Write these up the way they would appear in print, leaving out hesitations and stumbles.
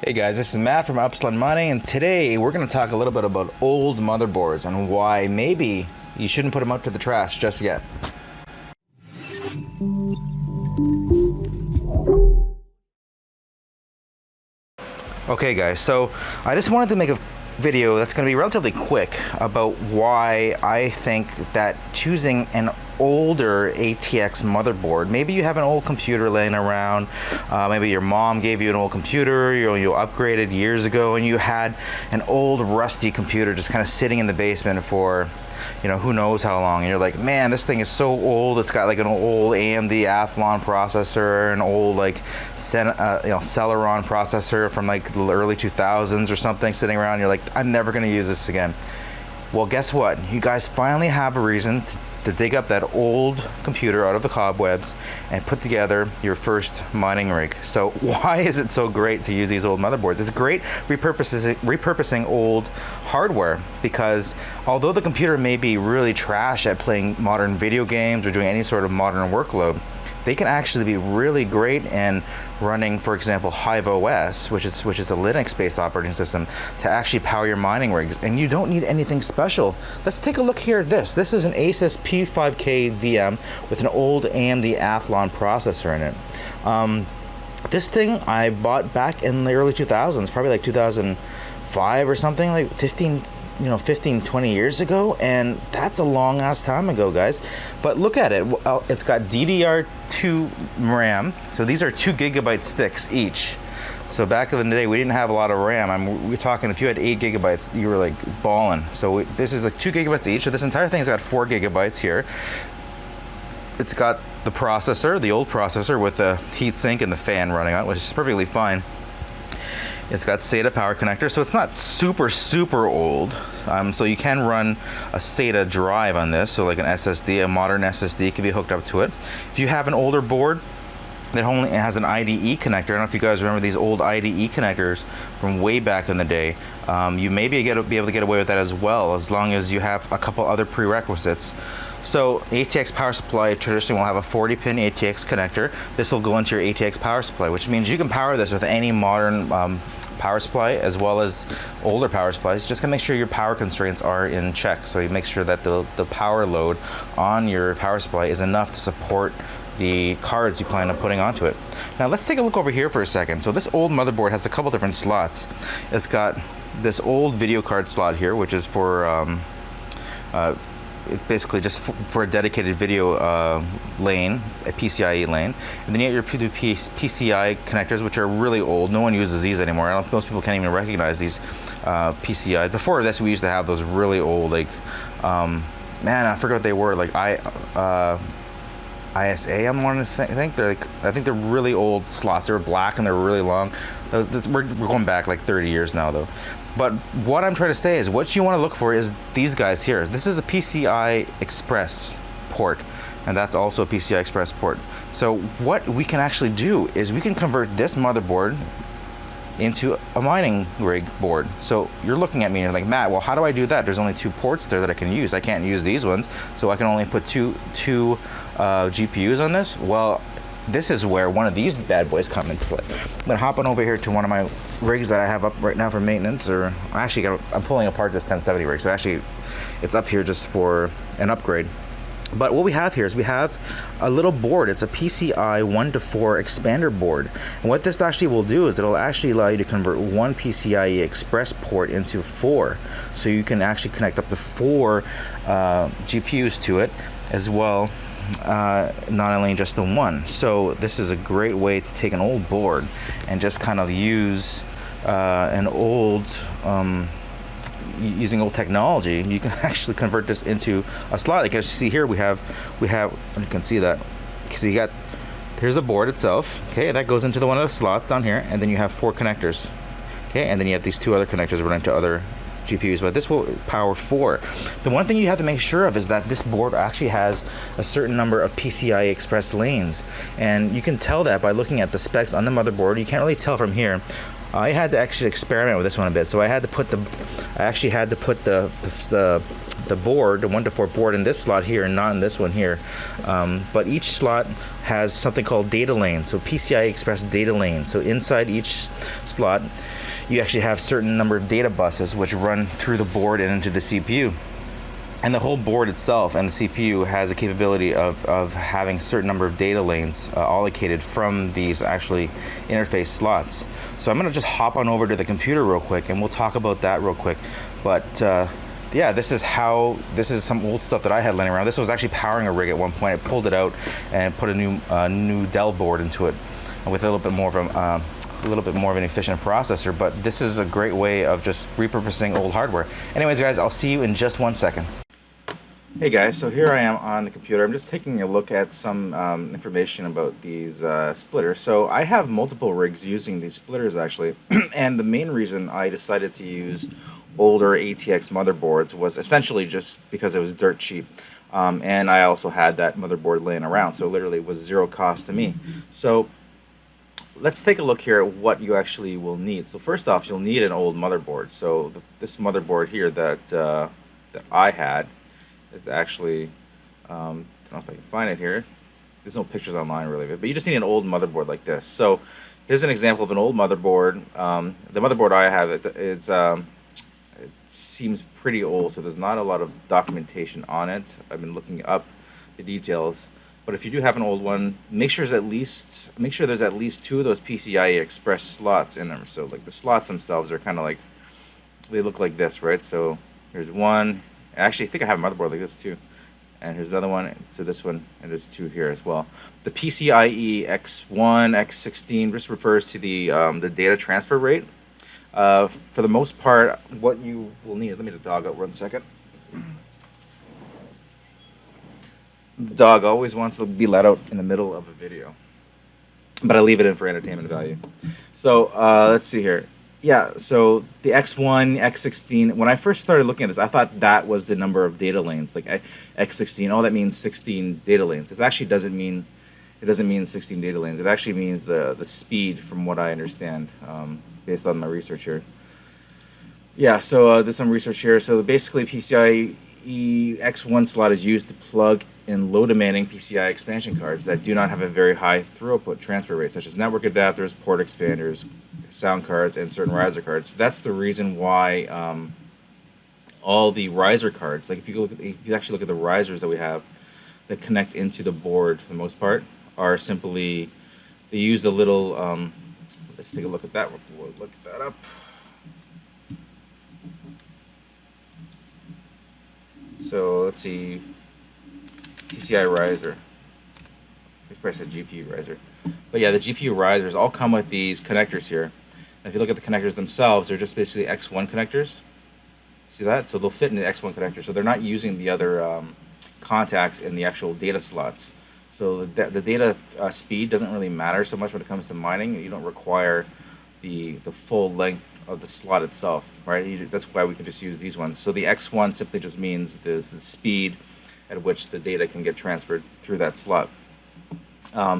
Hey guys, this is Matt from Upslund Mining, and today we're going to talk a little bit about old motherboards and why maybe you shouldn't put them out to the trash just yet. Okay guys, so I just wanted to make a video that's going to be relatively quick about why I think that choosing an older ATX motherboard, maybe you have an old computer laying around, maybe your mom gave you an old computer, you upgraded years ago and you had an old rusty computer just kind of sitting in the basement for who knows how long, and you're like, man, this thing is so old. It's got like an old AMD Athlon processor, an old like Celeron processor from like the early 2000s or something sitting around. You're like, I'm never going to use this again. Well, guess what? You guys finally have a reason to dig up that old computer out of the cobwebs and put together your first mining rig. So why is it so great to use these old motherboards? It's great repurposing old hardware, because although the computer may be really trash at playing modern video games or doing any sort of modern workload, they can actually be really great in running, for example, Hive OS, which is a Linux-based operating system, to actually power your mining rigs, and you don't need anything special. Let's take a look here at this. This is an Asus P5K VM with an old AMD Athlon processor in it. This thing I bought back in the early 2000s, probably like 2005 or something, like 15, 20 years ago, and that's a long ass time ago, guys. But look at it. It's got DDR2 RAM, so these are 2 GB sticks each. So back in the day, we didn't have a lot of RAM. We're talking, if you had 8 GB, you were like balling. So this is like 2 GB each. So this entire thing's got 4 GB here. It's got the processor, the old processor with the heatsink and the fan running on it, which is perfectly fine. It's got SATA power connector, so it's not super old. So you can run a SATA drive on this, so like an SSD, a modern SSD can be hooked up to it. If you have an older board that only has an IDE connector, I don't know if you guys remember these old IDE connectors from way back in the day, you may be able to get away with that as well, as long as you have a couple other prerequisites. So ATX power supply traditionally will have a 40-pin ATX connector. This will go into your ATX power supply, which means you can power this with any modern power supply as well as older power supplies. Just to make sure your power constraints are in check. So you make sure that the power load on your power supply is enough to support the cards you plan on putting onto it. Now let's take a look over here for a second. So this old motherboard has a couple different slots. It's got this old video card slot here, which is for it's basically just for a dedicated video lane, a PCIe lane. And then you have your PCI connectors, which are really old. No one uses these anymore. Most people can't even recognize these PCI. Before this, we used to have those really old, like, man, I forget what they were, like ISA, I'm wanting to think. They're like, I think they're really old slots. They were black and they're really long. We're going back like 30 years now, though. But what I'm trying to say is, what you want to look for is these guys here. This is a PCI Express port, and that's also a PCI Express port. So what we can actually do is we can convert this motherboard into a mining rig board. So you're looking at me and you're like, Matt, well, how do I do that? There's only 2 ports there that I can use. I can't use these ones, so I can only put two GPUs on this. Well, this is where one of these bad boys come into play. I'm gonna hop on over here to one of my rigs that I have up right now for maintenance, or I'm pulling apart this 1070 rig, so actually it's up here just for an upgrade. But what we have here is we have a little board. It's a PCI 1-to-4 expander board. And what this actually will do is it'll actually allow you to convert one PCIe Express port into 4. So you can actually connect up to 4 GPUs to it as well, not only just the one. So this is a great way to take an old board and just kind of use an old using old technology. You can actually convert this into a slot. Like you see here, we have you can see that. So you got, here's the board itself, okay, that goes into one of the slots down here, and then you have 4 connectors, okay, and then you have these 2 other connectors running to other GPUs, but this will power 4. The one thing you have to make sure of is that this board actually has a certain number of PCI Express lanes, and you can tell that by looking at the specs on the motherboard. You can't really tell from here. I had to actually experiment with this one a bit, so I actually had to put the board, the 1-to-4 board, in this slot here and not in this one here. But each slot has something called data lane, so PCI Express data lane. So inside each slot, you actually have certain number of data buses which run through the board and into the CPU. And the whole board itself and the CPU has a capability of having a certain number of data lanes allocated from these actually interface slots. So I'm going to just hop on over to the computer real quick and we'll talk about that real quick. But yeah, this is some old stuff that I had laying around. This was actually powering a rig at one point. I pulled it out and put a new Dell board into it with a little bit more of an efficient processor. But this is a great way of just repurposing old hardware. Anyways, guys, I'll see you in just 1 second. Hey guys, so here I am on the computer. I'm just taking a look at some information about these splitters. So I have multiple rigs using these splitters actually, and the main reason I decided to use older ATX motherboards was essentially just because it was dirt cheap. And I also had that motherboard laying around, so literally it was zero cost to me. So let's take a look here at what you actually will need. So first off, you'll need an old motherboard. So this motherboard here that I had, it's actually, I don't know if I can find it here. There's no pictures online really, but you just need an old motherboard like this. So here's an example of an old motherboard. The motherboard I have, it seems pretty old, so there's not a lot of documentation on it. I've been looking up the details, but if you do have an old one, make sure there's at least 2 of those PCIe Express slots in them. So like the slots themselves are kind of like, they look like this, right? So here's one. Actually, I think I have a motherboard like this too. And here's another one, so this one, and there's 2 here as well. The PCIe X1, X16 just refers to the data transfer rate. For the most part, what you will need, let me dog out 1 second. The dog always wants to be let out in the middle of a video, but I leave it in for entertainment value. So let's see here. Yeah, so the X1, X16, when I first started looking at this, I thought that was the number of data lanes, like X16, oh, that means 16 data lanes. It actually doesn't mean 16 data lanes. It actually means the speed, from what I understand, based on my research here. Yeah, so there's some research here. So basically, PCIe X1 slot is used to plug in low-demanding PCI expansion cards that do not have a very high throughput transfer rate, such as network adapters, port expanders, sound cards, and certain riser cards. That's the reason why all the riser cards, like if you actually look at the risers that we have that connect into the board for the most part, are simply, they use a little, let's take a look at that. We'll look that up. So let's see, PCI riser. I probably said GPU riser. But yeah, the GPU risers all come with these connectors here. And if you look at the connectors themselves, they're just basically X1 connectors. See that? So they'll fit in the X1 connector. So they're not using the other contacts in the actual data slots. So the data speed doesn't really matter so much when it comes to mining. You don't require the full length of the slot itself, right? That's why we can just use these ones. So the X1 simply just means the speed at which the data can get transferred through that slot.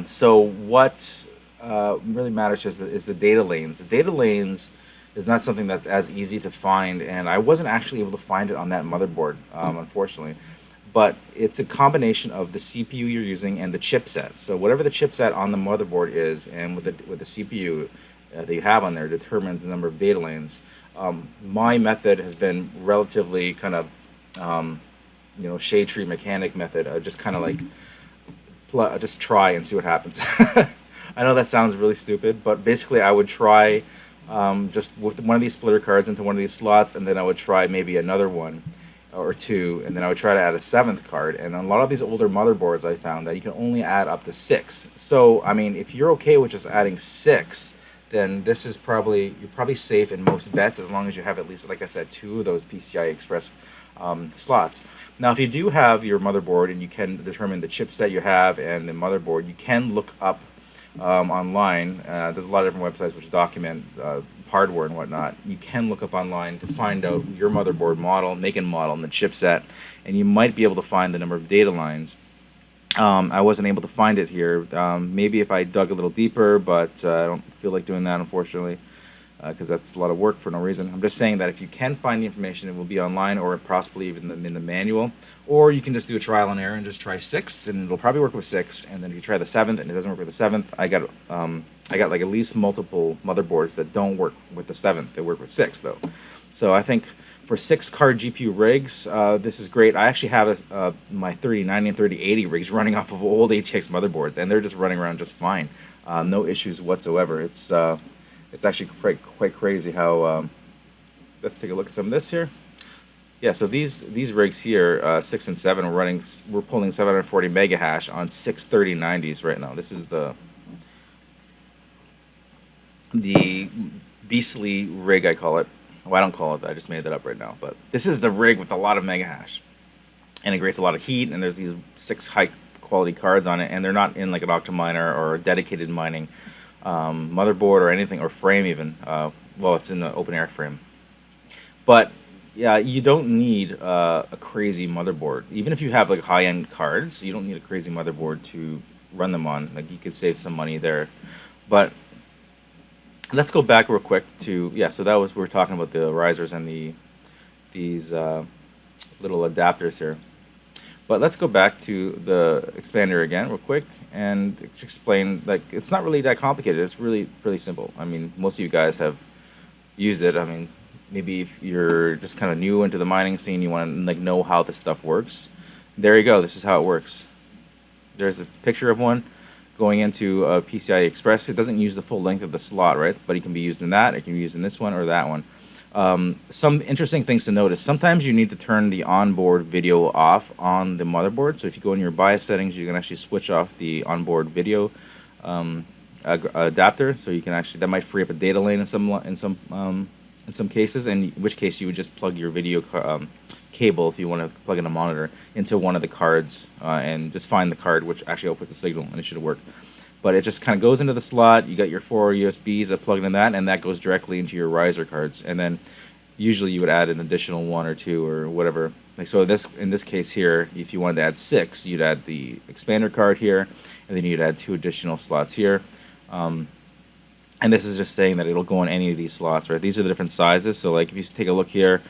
So what really matters is the data lanes. The data lanes is not something that's as easy to find, and I wasn't actually able to find it on that motherboard, unfortunately. But it's a combination of the CPU you're using and the chipset. So whatever the chipset on the motherboard is, and with the CPU that you have on there, determines the number of data lanes. My method has been relatively kind of, shade tree mechanic method. I just kind of like just try and see what happens. I know that sounds really stupid, but basically I would try just with one of these splitter cards into one of these slots, and then I would try maybe another one or 2, and then I would try to add a 7th card. And on a lot of these older motherboards, I found that you can only add up to 6. So I mean, if you're okay with just adding 6, then this is you're probably safe in most bets, as long as you have at least, like I said, 2 of those PCI Express slots. Now, if you do have your motherboard and you can determine the chipset you have and the motherboard, you can look up online. There's a lot of different websites which document hardware and whatnot. You can look up online to find out your motherboard model, make and model, and the chipset, and you might be able to find the number of data lines. I wasn't able to find it here. Maybe if I dug a little deeper, but I don't feel like doing that, unfortunately, because that's a lot of work for no reason. I'm just saying that if you can find the information, it will be online, or possibly even in the manual, or you can just do a trial and error and just try 6, and it'll probably work with 6. And then if you try the 7th and it doesn't work with the 7th, I got I got like at least multiple motherboards that don't work with the 7th. They work with 6 though. So I think for 6-card GPU rigs, this is great. I actually have my 3090 and 3080 rigs running off of old ATX motherboards, and they're just running around just fine. No issues whatsoever. It's actually quite crazy how. Let's take a look at some of this here. Yeah, so these rigs here, 6 and 7, we're pulling 740 mega hash on 6 3090s right now. This is the beastly rig, I call it. Well, I don't call it that. I just made that up right now. But this is the rig with a lot of mega hash. And it creates a lot of heat, and there's these 6 high-quality cards on it, and they're not in like an Octominer or a dedicated mining motherboard or anything, or frame even. Well, it's in the open-air frame. But, yeah, you don't need a crazy motherboard. Even if you have like high-end cards, you don't need a crazy motherboard to run them on. Like, you could save some money there. But let's go back real quick to, yeah, so that was, we were talking about the risers and these little adapters here. But let's go back to the expander again real quick and explain, like, it's not really that complicated. It's really simple. I mean, most of you guys have used it. I mean, maybe if you're just kind of new into the mining scene, you want to like know how this stuff works. There you go. This is how it works. There's a picture of one going into a PCIe Express. It doesn't use the full length of the slot, right? But it can be used in that. It can be used in this one or that one. Some interesting things to notice. Sometimes you need to turn the onboard video off on the motherboard. So if you go in your BIOS settings, you can actually switch off the onboard video adapter. So you can actually, that might free up a data lane in some cases. In which case you would just plug your video cable, if you want to plug in a monitor, into one of the cards and just find the card which actually outputs a signal, and it should work. But it just kind of goes into the slot. You got your 4 USBs that plug into that, and that goes directly into your riser cards. And then usually you would add an additional 1 or 2 or whatever. Like so, in this case here, if you wanted to add 6, you'd add the expander card here, and then you'd add 2 additional slots here. And this is just saying that it'll go in any of these slots, right? These are the different sizes. So like if you take a look here,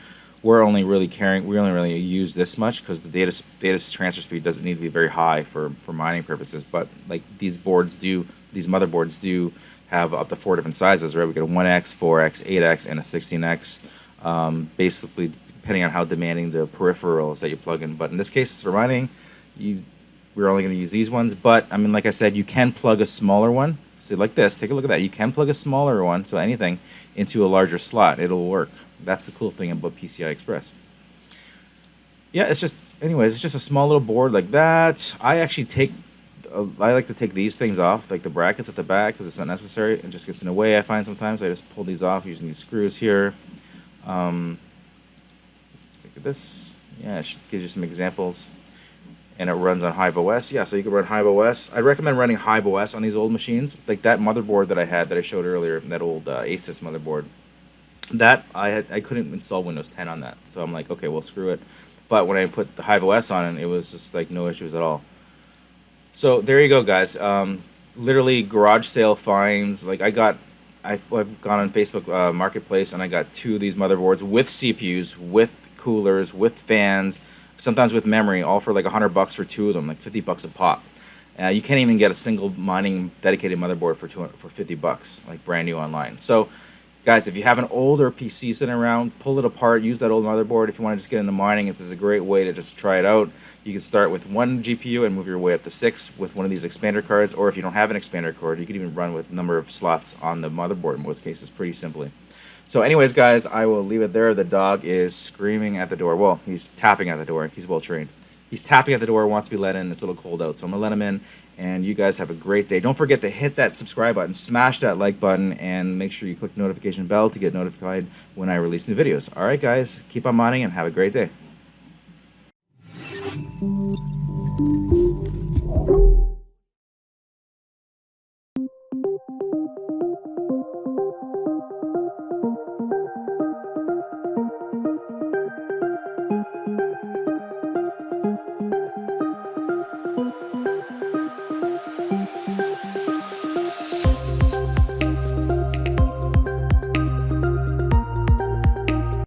we only really use this much because the data transfer speed doesn't need to be very high for mining purposes. But like these motherboards do have up to 4 different sizes, right? We got a 1X, 4X, 8X, and a 16X. Basically, depending on how demanding the peripherals that you plug in. But in this case, for mining, we're only going to use these ones. But I mean, like I said, you can plug a smaller one. So like this, take a look at that. You can plug a smaller one, so anything, into a larger slot. It'll work. That's the cool thing about PCI Express. Yeah, it's just, anyways, it's just a small little board like that. I actually I like to take these things off, like the brackets at the back, because it's not necessary. It just gets in the way, I find sometimes. I just pull these off using these screws here. Look at this. Yeah, it just gives you some examples. And it runs on Hive OS. Yeah, so you can run Hive OS. I recommend running Hive OS on these old machines. Like that motherboard that I had that I showed earlier, that old Asus motherboard. That I couldn't install Windows 10 on that. So I'm like, okay, well, screw it. But when I put the Hive OS on it, it was just like no issues at all. So there you go, guys. Literally garage sale finds. Like I've gone on Facebook Marketplace and I got 2 of these motherboards with CPUs, with coolers, with fans, sometimes with memory, all for like $100 for 2 of them, like $50 a pop. You can't even get a single mining dedicated motherboard for $50, like brand new online. So, guys, if you have an older PC sitting around, pull it apart, use that old motherboard. If you want to just get into mining, it's a great way to just try it out. You can start with 1 GPU and move your way up to 6 with one of these expander cards, or if you don't have an expander card, you can even run with a number of slots on the motherboard in most cases, pretty simply. So anyways, guys, I will leave it there. The dog is screaming at the door. Well, he's tapping at the door. He's well trained. He's tapping at the door, wants to be let in. It's a little cold out, so I'm going to let him in. And you guys have a great day. Don't forget to hit that subscribe button, smash that like button, and make sure you click the notification bell to get notified when I release new videos. All right, guys, keep on mining and have a great day.